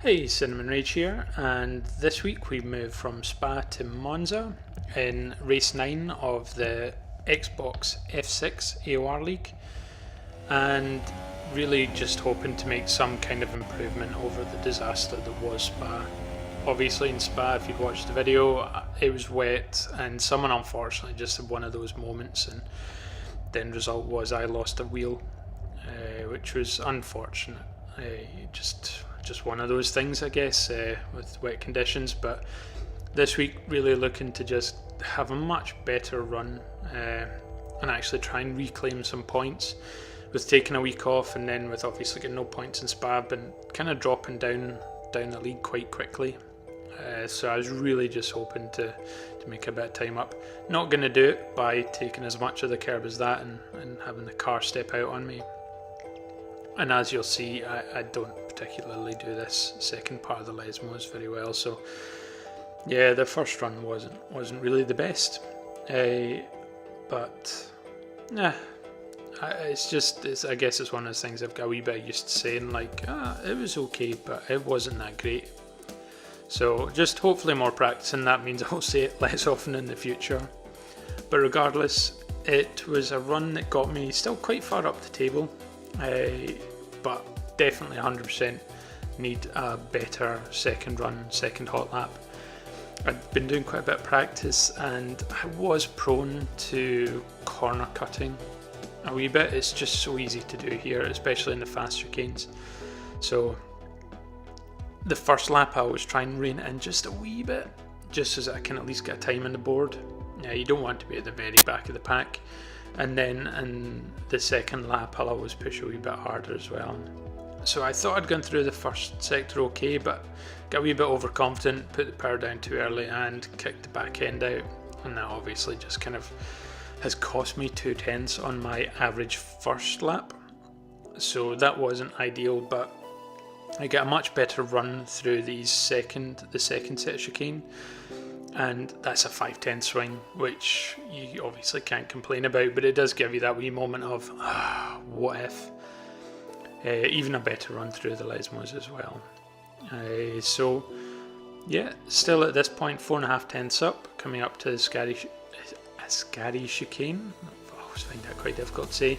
Hey, Cinnamon Rage here, and this week we move from Spa to Monza in race 9 of the Xbox F6 AOR League, and really just hoping to make some kind of improvement over the disaster that was Spa. Obviously in Spa, if you'd watched the video, it was wet and someone unfortunately just had one of those moments, and the end result was I lost a wheel, which was unfortunate. Just one of those things, I guess, with wet conditions. But this week, really looking to just have a much better run and actually try and reclaim some points. With taking a week off and then with obviously getting no points in Spa, I've been kind of dropping down the league quite quickly. So I was really just hoping to make a bit of time up. Not going to do it by taking as much of the curb as that and having the car step out on me. And as you'll see, I don't particularly do this second part of the Lesmos very well, so yeah, the first run wasn't really the best, but yeah, I guess it's one of those things I've got a wee bit used to saying, like, it was okay, but it wasn't that great. So just hopefully more practice, and that means I'll say it less often in the future. But regardless, it was a run that got me still quite far up the table. But definitely 100% need a better second hot lap. I've been doing quite a bit of practice and I was prone to corner cutting a wee bit. It's just so easy to do here, especially in the fast chicanes. So the first lap I always try and rein it in just a wee bit, just so that I can at least get time on the board. Yeah, you don't want to be at the very back of the pack. And then in the second lap I'll always push a wee bit harder as well. So I thought I'd gone through the first sector okay, but got a wee bit overconfident, put the power down too early and kicked the back end out, and that obviously just kind of has cost me 2/10 on my average first lap. So that wasn't ideal, but I get a much better run through the second set of chicane, and that's a 5/10 swing, which you obviously can't complain about, but it does give you that wee moment of what if. Even a better run through the Lesmos as well. So yeah, still at this point 4.5 up, coming up to the scary chicane. I always find that quite difficult to say.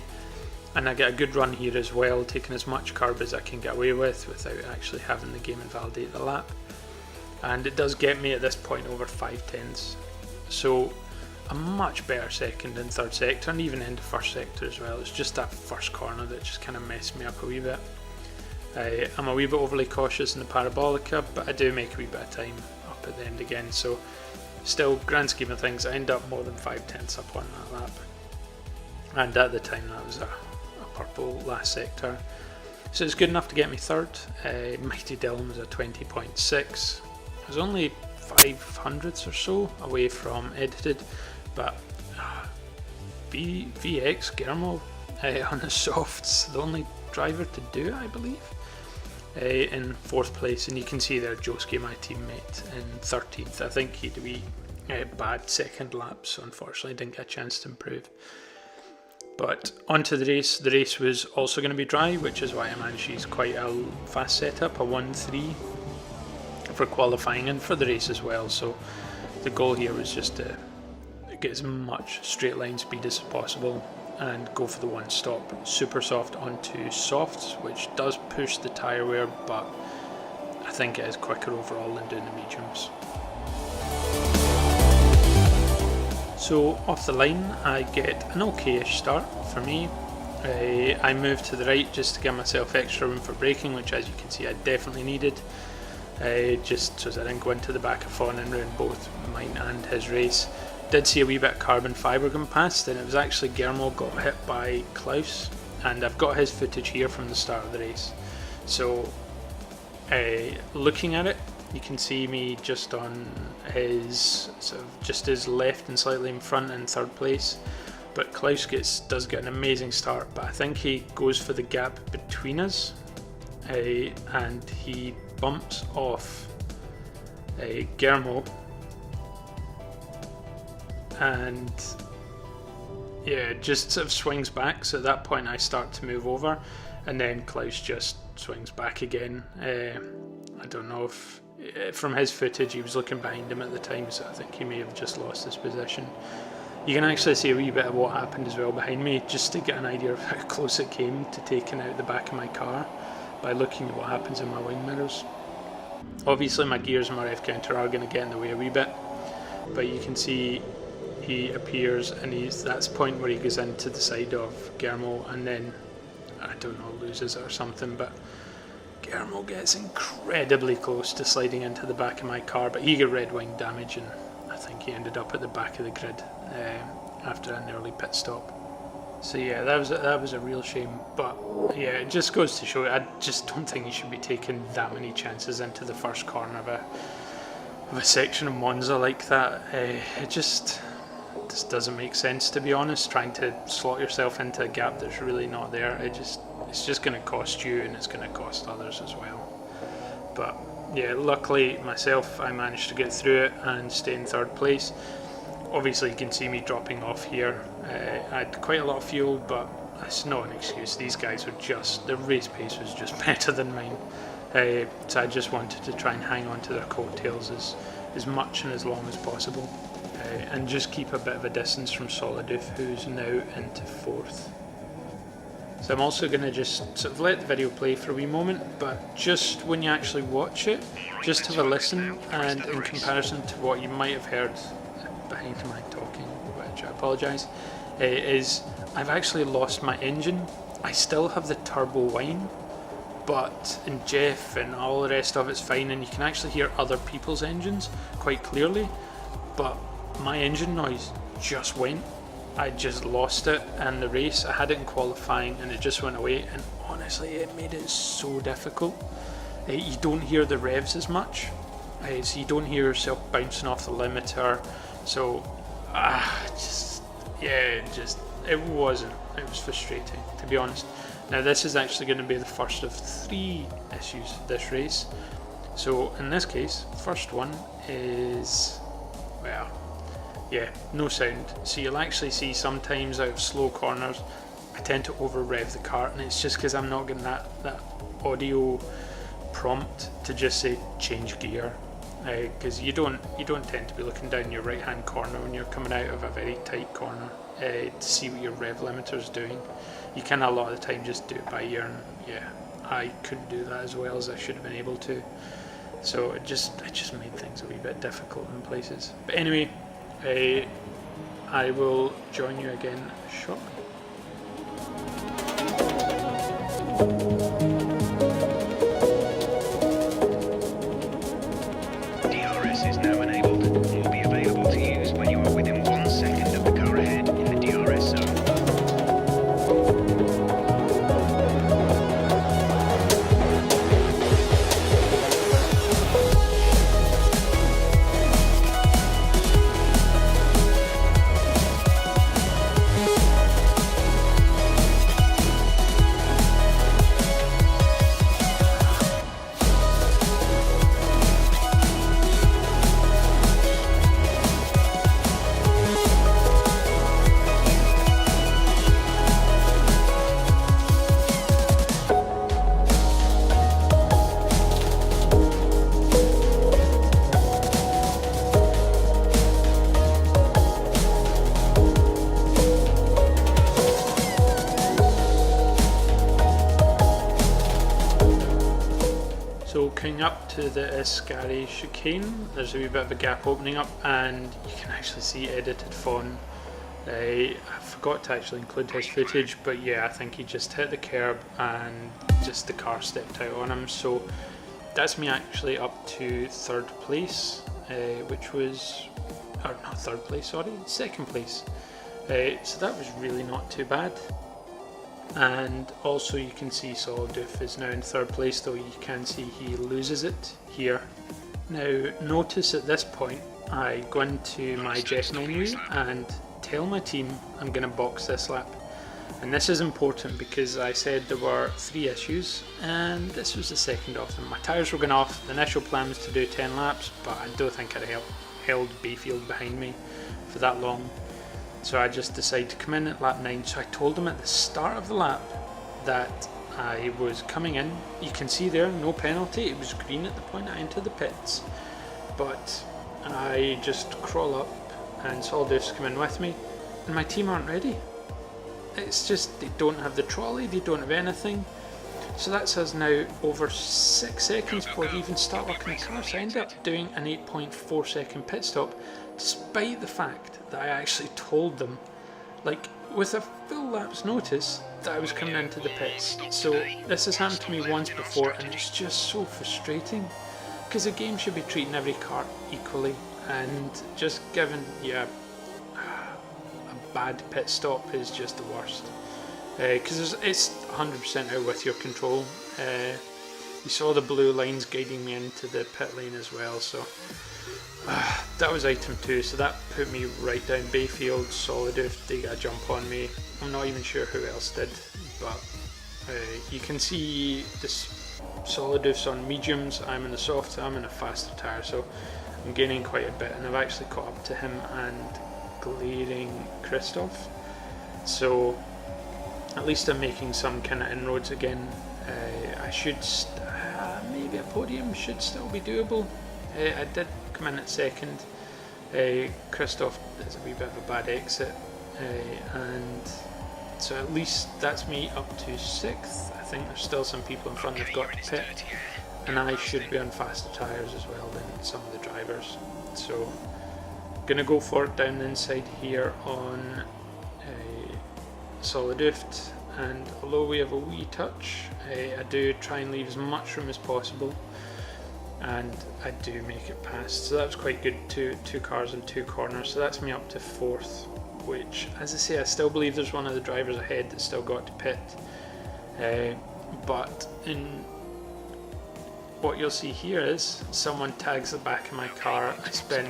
And I get a good run here as well, taking as much curb as I can get away with without actually having the game invalidate the lap. And it does get me at this point over 5/10. So a much better second and third sector, and even into first sector as well. It's just that first corner that just kind of messed me up a wee bit. I'm a wee bit overly cautious in the Parabolica, but I do make a wee bit of time up at the end again. So still, grand scheme of things, I end up more than 5/10 up on that lap. And at the time that was a purple last sector. So it's good enough to get me third. Mighty Dillon was a 20.6. I was only 500ths or so away from edited, but VX Guillermo on the softs, the only driver to do it, I believe, in 4th place, and you can see there Josuke, my teammate, in 13th. I think he had a wee bad second lap, so unfortunately didn't get a chance to improve. But onto the race. The race was also going to be dry, which is why I managed to use quite a fast setup, a 1-3 for qualifying and for the race as well. So the goal here was just to get as much straight line speed as possible and go for the one stop super soft onto softs, which does push the tyre wear, but I think it is quicker overall than doing the mediums. So off the line I get an okay-ish start for me. I move to the right just to give myself extra room for braking, which as you can see I definitely needed. Just so that I didn't go into the back of Fawn and ruin both mine and his race. Did see a wee bit of carbon fibre going past, and it was actually Guillermo got hit by Klaus, and I've got his footage here from the start of the race. So looking at it, you can see me just on his just his left and slightly in front in 3rd place, but Klaus does get an amazing start, but I think he goes for the gap between us, and he bumps off Guillermo, and yeah, just sort of swings back. So at that point I start to move over, and then Klaus just swings back again. I don't know if, from his footage, he was looking behind him at the time, so I think he may have just lost his position. You can actually see a wee bit of what happened as well behind me, just to get an idea of how close it came to taking out the back of my car by looking at what happens in my wing mirrors. Obviously my gears and my rev counter are going to get in the way a wee bit, but you can see he appears and that's the point where he goes into the side of Guillermo and then, I don't know, loses it or something, but Guillermo gets incredibly close to sliding into the back of my car, but he got red wing damage and I think he ended up at the back of the grid after an early pit stop. So yeah, that was a real shame. But yeah, it just goes to show, I just don't think you should be taking that many chances into the first corner of a section of Monza like that. It just doesn't make sense, to be honest. Trying to slot yourself into a gap that's really not there, it's just going to cost you and it's going to cost others as well. But yeah, luckily myself, I managed to get through it and stay in third place. Obviously you can see me dropping off here. I had quite a lot of fuel, but that's not an excuse. These guys were just, the race pace was just better than mine. So I just wanted to try and hang on to their coattails as much and as long as possible. And just keep a bit of a distance from Solidoof, who's now into fourth. So I'm also going to just sort of let the video play for a wee moment, but just when you actually watch it, just have a listen, and in comparison to what you might have heard behind my talking, which I apologise, is I've actually lost my engine. I still have the turbo whine, but in Jeff and all the rest of it's fine, and you can actually hear other people's engines quite clearly, but my engine noise just went. I just lost it in the race. I had it in qualifying and it just went away, and honestly it made it so difficult. You don't hear the revs as much, so you don't hear yourself bouncing off the limiter, so it was frustrating, to be honest. Now this is actually going to be the first of 3 issues this race. So in this case, first one is, well, yeah, no sound. So you'll actually see sometimes out of slow corners I tend to over rev the car, and it's just because I'm not getting that audio prompt to just say change gear, because you don't tend to be looking down your right hand corner when you're coming out of a very tight corner to see what your rev limiter is doing. You can a lot of the time just do it by ear, and yeah, I couldn't do that as well as I should have been able to. So it just made things a wee bit difficult in places. But anyway, I will join you again shortly. DRS is now enabled and will be available to use when you are within 1 second of the car ahead in the DRS zone. So coming up to the Escari chicane, there's a wee bit of a gap opening up, and you can actually see edited Fawn. I forgot to actually include his footage, but yeah, I think he just hit the curb and just the car stepped out on him. So that's me actually up to third place, which was, or not third place, sorry, second place. So that was really not too bad. And also you can see Solidoof is now in third place, though you can see he loses it here. Now notice at this point I go into my Jeff menu and tell my team I'm going to box this lap. And this is important because I said there were 3 issues and this was the second of them. My tyres were going off. The initial plan was to do 10 laps, but I don't think I'd held Bayfield behind me for that long. So I just decided to come in at lap 9. So I told him at the start of the lap that I was coming in, you can see there, no penalty, it was green at the point I entered the pits, but I just crawl up and Solidif's come in with me, and my team aren't ready. It's just, they don't have the trolley, they don't have anything, so that's us now over 6 seconds before we even start working the car, so I ended up doing an 8.4 second pit stop, despite the fact that I actually told them, like, with a full lap's notice, that I was coming into the pits. So this has happened to me once before, and it's just so frustrating, because the game should be treating every car equally, and just giving you a bad pit stop is just the worst, because it's 100% out with your control. You saw the blue lines guiding me into the pit lane as well, so that was item 2, so that put me right down. Bayfield, Solidif, they got a jump on me. I'm not even sure who else did, but you can see this Solidif's on mediums, I'm in the soft, I'm in a faster tyre, so I'm gaining quite a bit, and I've actually caught up to him and glaring Christoph, so at least I'm making some kind of inroads again. I should maybe a podium should still be doable. I did come in at second. Christoph is a wee bit of a bad exit, and so at least that's me up to 6th. I think there's still some people in front that've got to pit, and I should be on faster tyres as well than some of the drivers. So gonna go for it down the inside here on Solidift, and although we have a wee touch, I do try and leave as much room as possible, and I do make it past, so that was quite good. Two cars and 2 corners, so that's me up to 4th, which, as I say, I still believe there's one of the drivers ahead that's still got to pit, but in what you'll see here is someone tags the back of my car, I spin,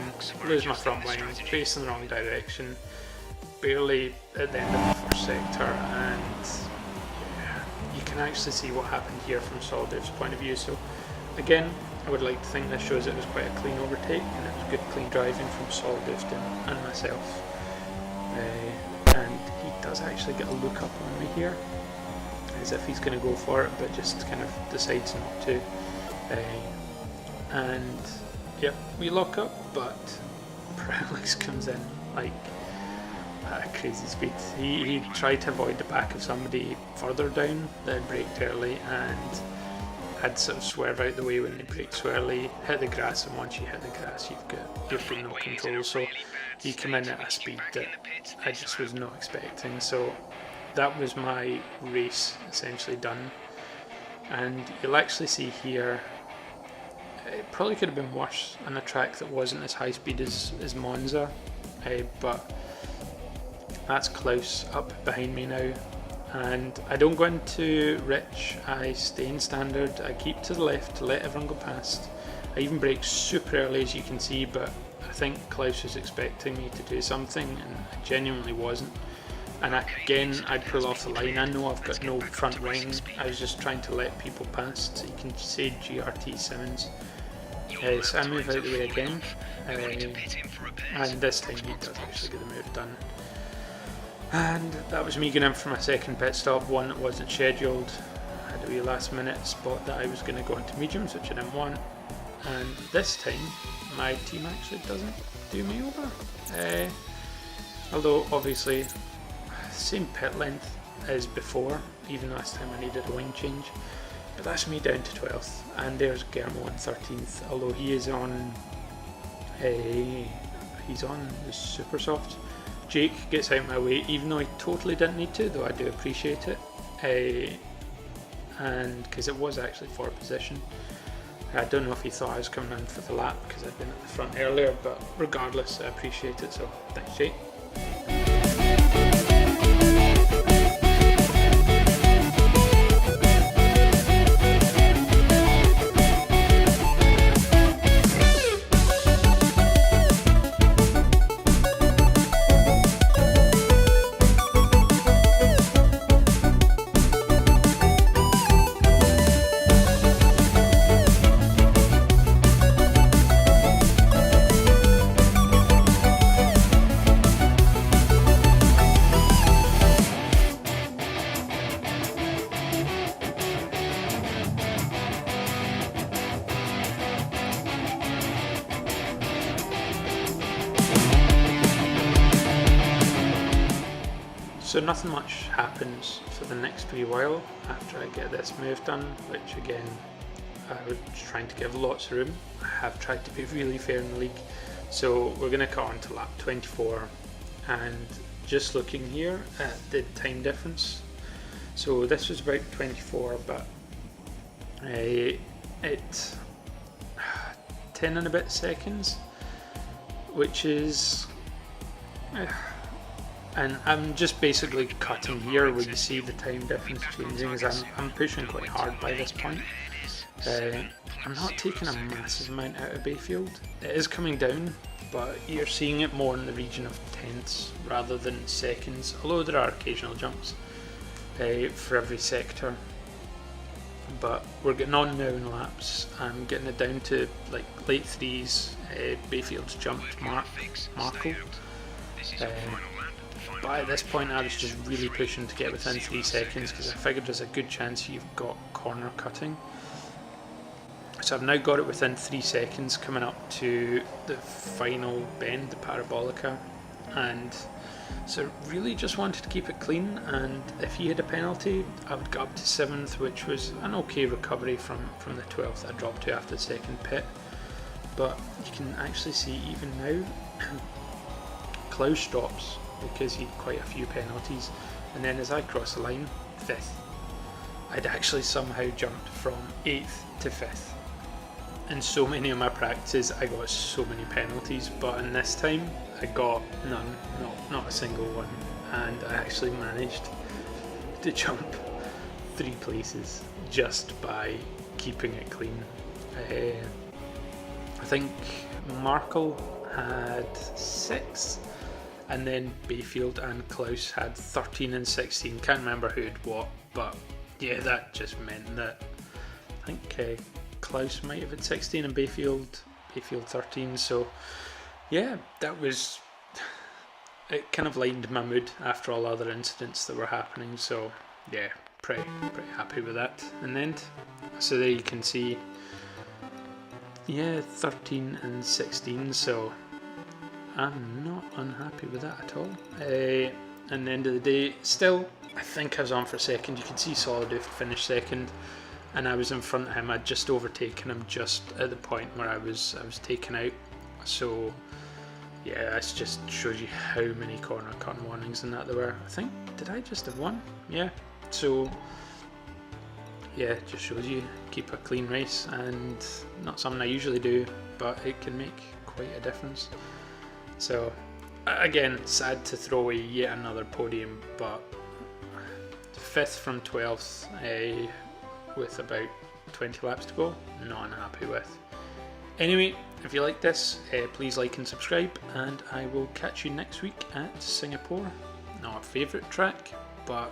lose my front wing, face in the wrong direction, barely at the end of the first sector, and yeah, you can actually see what happened here from Solidif's point of view. So again, I would like to think this shows it was quite a clean overtake, and it was good clean driving from Solidif and myself. And he does actually get a look up on me here, as if he's going to go for it, but just kind of decides not to. And yep, we lock up, but Prelix comes in like at a crazy speed. He tried to avoid the back of somebody further down that had braked early, and had sort of swerve out the way when they brake swirly, hit the grass, and once you hit the grass you've got no control, so he came in at a speed that I just was not expecting. So that was my race essentially done, and you'll actually see here it probably could have been worse on a track that wasn't as high speed as Monza, but that's Klaus up behind me now, and I don't go into rich, I stay in standard, I keep to the left to let everyone go past. I even brake super early, as you can see, but I think Klaus was expecting me to do something and I genuinely wasn't. And again, I'd pull off the line. I know I've got no front wing, I was just trying to let people past, so you can say GRT Simmons. So I move out the way again, and this time he does actually get the move done. And that was me going in for my second pit stop, one that wasn't scheduled. I had a wee last minute spot that I was going to go into mediums, which I didn't want, and this time my team actually doesn't do me over. Although obviously same pit length as before, even last time I needed a wing change, but that's me down to 12th, and there's Guillermo in 13th, although he is on he's on the super soft. Jake gets out of my way, even though he totally didn't need to, though I do appreciate it, and because it was actually for position. I don't know if he thought I was coming in for the lap because I'd been at the front earlier, but regardless, I appreciate it, so thanks Jake. So nothing much happens for the next wee while after I get this move done, which again, I was trying to give lots of room. I have tried to be really fair in the league. So we're going to cut on to lap 24, and just looking here at the time difference. So this was about 24, but it's 10 and a bit seconds, which is... and I'm just basically cutting here where you see the time difference changing, as I'm pushing quite hard by this point. I'm not taking a massive amount out of Bayfield. It is coming down, but you're seeing it more in the region of tenths rather than seconds, although there are occasional jumps for every sector. But we're getting on now in laps. I'm getting it down to like late threes. Bayfield's jumped Markle. But at this point I was just really pushing to get within 3 seconds because I figured there's a good chance you've got corner cutting. So I've now got it within 3 seconds coming up to the final bend, the Parabolica, and so really just wanted to keep it clean, and if he had a penalty I would go up to 7th, which was an okay recovery from the 12th I dropped to after the second pit. But you can actually see even now Klaus drops because he had quite a few penalties, and then as I cross the line, 5th. I'd actually somehow jumped from 8th to 5th. In so many of my practices I got so many penalties, but in this time I got none, not a single one, and I actually managed to jump 3 places just by keeping it clean. I think Markle had 6, and then Bayfield and Klaus had 13 and 16. Can't remember who had what, but yeah, that just meant that I think Klaus might have had 16 and Bayfield 13. So yeah, that was, it kind of lightened my mood after all other incidents that were happening. So yeah, pretty happy with that in the end. So there you can see, yeah, 13 and 16. So I'm not unhappy with that at all. And the end of the day, still, I think I was on for second. You can see Solidus finished second, and I was in front of him. I'd just overtaken him just at the point where I was taken out. So yeah, that just shows you how many corner cutting warnings and that there were. I think, did I just have one? Yeah. So yeah, it just shows you keep a clean race, and not something I usually do, but it can make quite a difference. So again, sad to throw away yet another podium, but 5th from 12th with about 20 laps to go, not unhappy with. Anyway, if you like this, please like and subscribe, and I will catch you next week at Singapore. Not a favourite track, but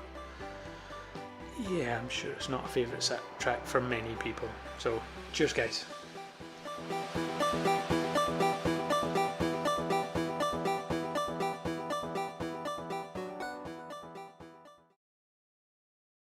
yeah, I'm sure it's not a favourite track for many people. So cheers guys.